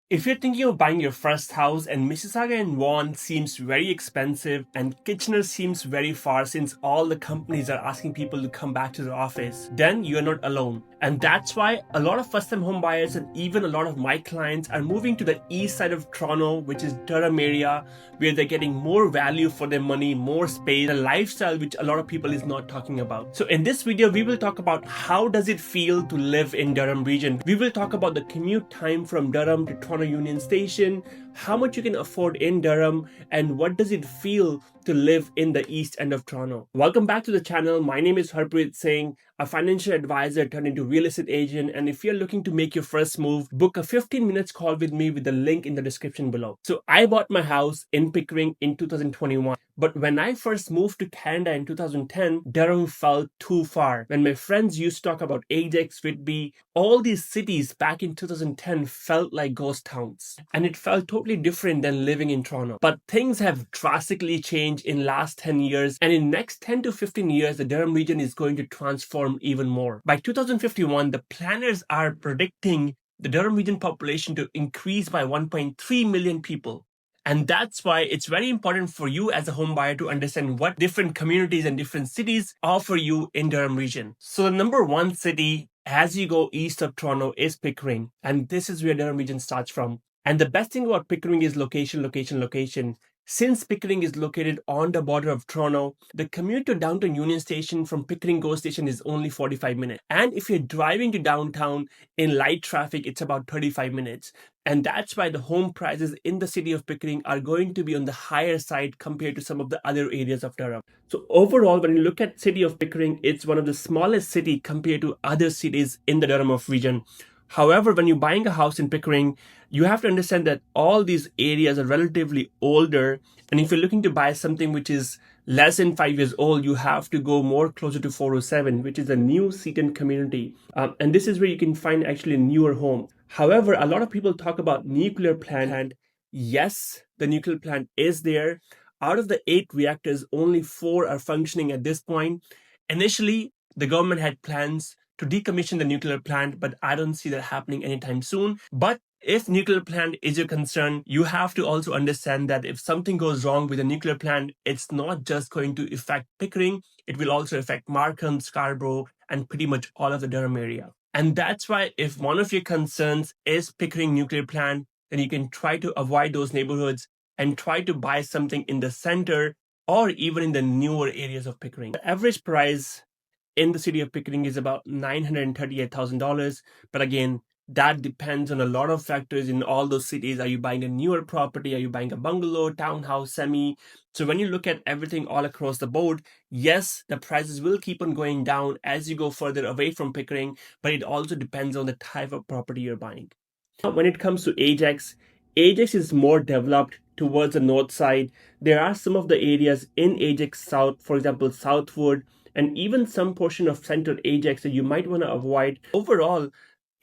If you're thinking of buying your first house and Mississauga and Vaughan seems very expensive and Kitchener seems very far since all the companies are asking people to come back to the office, then you're not alone. And that's why a lot of first-time home buyers and even a lot of my clients are moving to the east side of Toronto, which is Durham area, where they're getting more value for their money, more space, a lifestyle which a lot of people is not talking about. So in this video, we will talk about how does it feel to live in Durham region. We will talk about the commute time from Durham to Toronto Union Station, how much you can afford in Durham, and what does it feel to live in the east end of Toronto. Welcome back to the channel. My name is Harpreet Singh, a financial advisor turned into real estate agent. And if you're looking to make your first move, book a 15 minutes call with me with the link in the description below. So I bought my house in Pickering in 2021. But when I first moved to Canada in 2010, Durham felt too far. When my friends used to talk about Ajax, Whitby, all these cities back in 2010 felt like ghost towns. And it felt totally different than living in Toronto. But things have drastically changed in last 10 years. And in next 10 to 15 years, the Durham region is going to transform even more. By 2051, the planners are predicting the Durham region population to increase by 1.3 million people. And that's why it's very important for you as a home buyer to understand what different communities and different cities offer you in Durham region. So the number one city as you go east of Toronto is Pickering. And this is where Durham region starts from. And the best thing about Pickering is location, location, location. Since Pickering is located on the border of Toronto, the commute to downtown Union Station from Pickering GO Station is only 45 minutes. And if you're driving to downtown in light traffic, it's about 35 minutes. And that's why the home prices in the city of Pickering are going to be on the higher side compared to some of the other areas of Durham. So overall, when you look at city of Pickering, it's one of the smallest city compared to other cities in the Durham of region. However, when you're buying a house in Pickering, you have to understand that all these areas are relatively older. And if you're looking to buy something which is less than 5 years old, you have to go more closer to 407, which is a new seated community. And this is where you can find actually a newer home. However, a lot of people talk about nuclear plant. Yes, the nuclear plant is there. Out of the 8 reactors, only 4 are functioning at this point. Initially, the government had plans to decommission the nuclear plant, but I don't see that happening anytime soon. But if nuclear plant is your concern, you have to also understand that if something goes wrong with a nuclear plant, it's not just going to affect Pickering, it will also affect Markham, Scarborough, and pretty much all of the Durham area. And that's why if one of your concerns is Pickering nuclear plant, then you can try to avoid those neighborhoods and try to buy something in the center or even in the newer areas of Pickering. The average price in the city of Pickering is about $938,000. But again, that depends on a lot of factors in all those cities. Are you buying a newer property? Are you buying a bungalow, townhouse, semi? So when you look at everything all across the board, yes, the prices will keep on going down as you go further away from Pickering, but it also depends on the type of property you're buying. Now, when it comes to Ajax, Ajax is more developed towards the north side. There are some of the areas in Ajax South, for example, Southwood, and even some portion of central Ajax that you might want to avoid. Overall,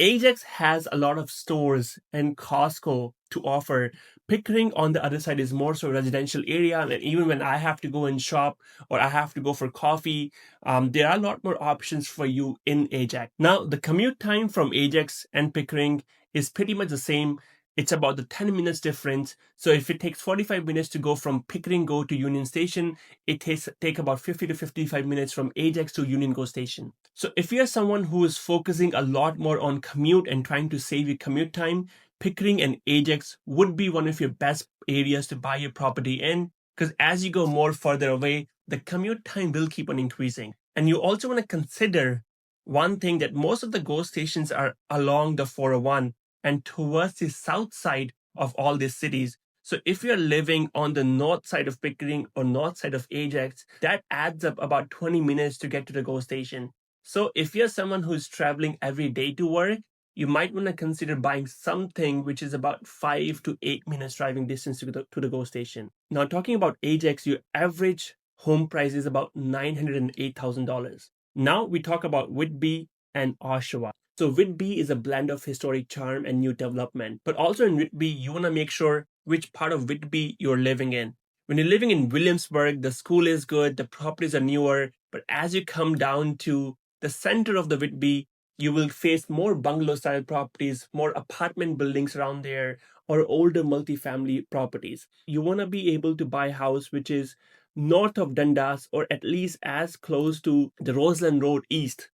Ajax has a lot of stores and Costco to offer. Pickering on the other side is more so residential area, and even when I have to go and shop or I have to go for coffee, there are a lot more options for you in Ajax. Now, the commute time from Ajax and Pickering is pretty much the same. It's about the 10 minutes difference. So if it takes 45 minutes to go from Pickering Go to Union Station, it take about 50 to 55 minutes from Ajax to Union Go Station. So if you're someone who is focusing a lot more on commute and trying to save your commute time, Pickering and Ajax would be one of your best areas to buy your property in, because as you go more further away, the commute time will keep on increasing. And you also want to consider one thing, that most of the GO stations are along the 401 and towards the south side of all these cities. So if you're living on the north side of Pickering or north side of Ajax, that adds up about 20 minutes to get to the GO station. So if you're someone who's traveling every day to work, you might want to consider buying something which is about 5 to 8 minutes driving distance to the GO station. Now, talking about Ajax, your average home price is about $908,000. Now we talk about Whitby and Oshawa. So Whitby is a blend of historic charm and new development. But also in Whitby, you want to make sure which part of Whitby you're living in. When you're living in Williamsburg, the school is good, the properties are newer. But as you come down to the center of the Whitby, you will face more bungalow style properties, more apartment buildings around there, or older multifamily properties. You want to be able to buy a house which is north of Dundas or at least as close to the Roseland Road East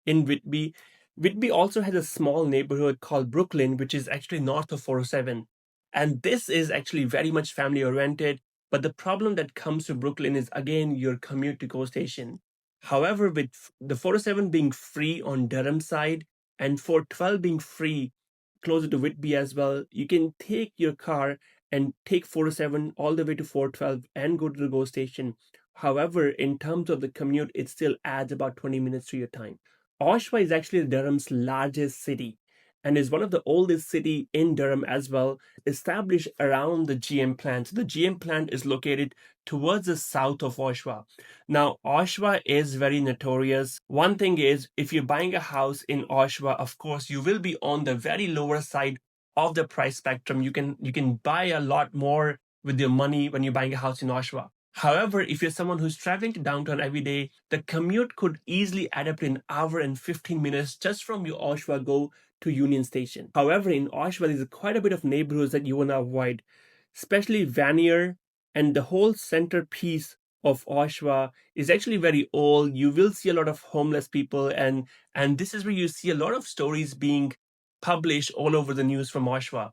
in Whitby. Whitby also has a small neighborhood called Brooklyn, which is actually north of 407. And this is actually very much family oriented. But the problem that comes to Brooklyn is again your commute to go station. However, with the 407 being free on Durham side and 412 being free closer to Whitby as well, you can take your car and take 407 all the way to 412 and go to the GO station. However, in terms of the commute, it still adds about 20 minutes to your time. Oshawa is actually Durham's largest city and is one of the oldest city in Durham as well, established around the GM plant. So the GM plant is located towards the south of Oshawa. Now, Oshawa is very notorious. One thing is, if you're buying a house in Oshawa, of course, you will be on the very lower side of the price spectrum. You can buy a lot more with your money when you're buying a house in Oshawa. However, if you're someone who's traveling to downtown every day, the commute could easily add up to an hour and 15 minutes just from your Oshawa go to Union Station. However, in Oshawa, there's quite a bit of neighborhoods that you want to avoid, especially Vanier and the whole centerpiece of Oshawa is actually very old. You will see a lot of homeless people, and this is where you see a lot of stories being published all over the news from Oshawa.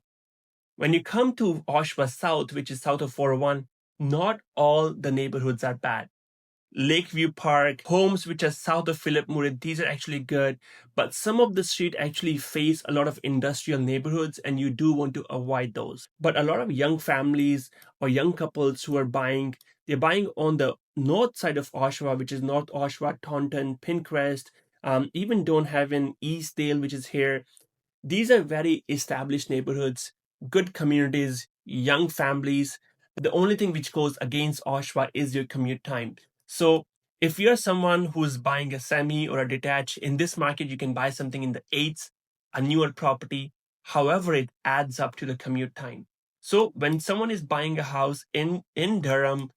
When you come to Oshawa South, which is south of 401, not all the neighborhoods are bad. Lakeview Park, homes which are south of Philip Murray, these are actually good. But some of the street actually face a lot of industrial neighborhoods, and you do want to avoid those. But a lot of young families or young couples who are buying, they're buying on the north side of Oshawa, which is North Oshawa, Taunton, Pinecrest, even Stonehaven, Eastdale, which is here. These are very established neighborhoods, good communities, young families. The only thing which goes against Oshawa is your commute time. So if you're someone who's buying a semi or a detached, in this market, you can buy something in the eights, a newer property. However, it adds up to the commute time. So when someone is buying a house in Durham,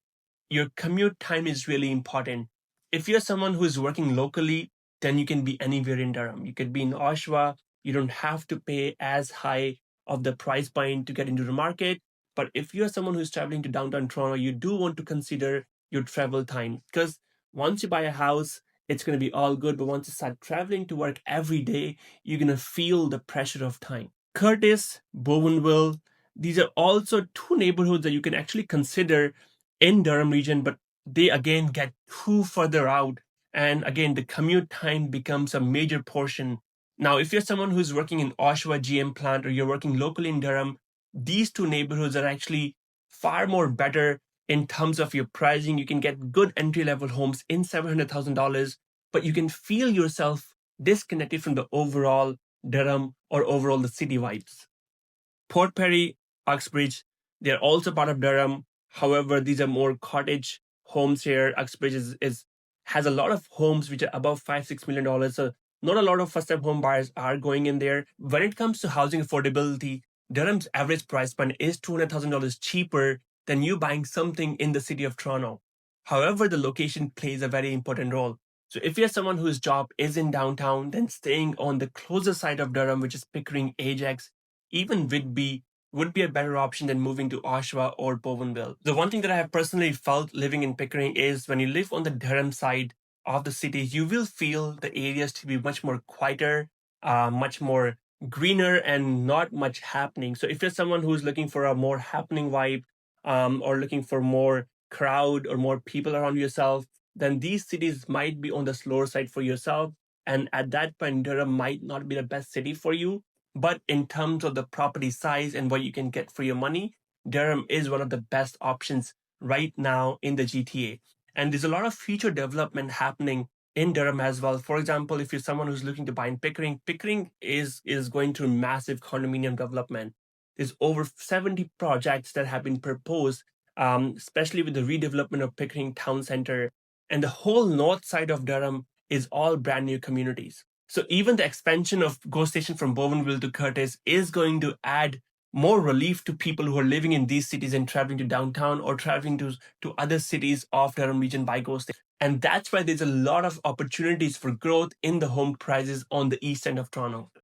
your commute time is really important. If you're someone who is working locally, then you can be anywhere in Durham. You could be in Oshawa. You don't have to pay as high of the price point to get into the market. But if you're someone who's traveling to downtown Toronto, you do want to consider your travel time, because once you buy a house, it's going to be all good. But once you start traveling to work every day, you're going to feel the pressure of time. Curtis, Bowenville, these are also two neighborhoods that you can actually consider in Durham region, but they again get too further out. And again, the commute time becomes a major portion. Now, if you're someone who's working in Oshawa GM plant or you're working locally in Durham, these two neighborhoods are actually far more better in terms of your pricing. You can get good entry level homes in $700,000, but you can feel yourself disconnected from the overall Durham or overall the city vibes. Port Perry, Uxbridge, they're also part of Durham. However, these are more cottage homes here. Uxbridge is has a lot of homes which are above $5-6 million. So not a lot of first-time home buyers are going in there. When it comes to housing affordability, Durham's average price point is $200,000 cheaper than you buying something in the city of Toronto. However, the location plays a very important role. So if you're someone whose job is in downtown, then staying on the closer side of Durham, which is Pickering, Ajax, even Whitby, would be a better option than moving to Oshawa or Bowenville. The one thing that I have personally felt living in Pickering is when you live on the Durham side of the city, you will feel the areas to be much more quieter, much more greener, and not much happening. So if you're someone who's looking for a more happening vibe, or looking for more crowd or more people around yourself, then these cities might be on the slower side for yourself. And at that point, Durham might not be the best city for you. But in terms of the property size and what you can get for your money, Durham is one of the best options right now in the GTA. And there's a lot of future development happening in Durham as well. For example, if you're someone who's looking to buy in Pickering, Pickering is going through massive condominium development. There's over 70 projects that have been proposed, especially with the redevelopment of Pickering Town Center. And the whole north side of Durham is all brand new communities. So even the expansion of GO Station from Bowenville to Curtis is going to add more relief to people who are living in these cities and traveling to downtown or traveling to other cities of Durham region by GO Station. And that's why there's a lot of opportunities for growth in the home prices on the east end of Toronto.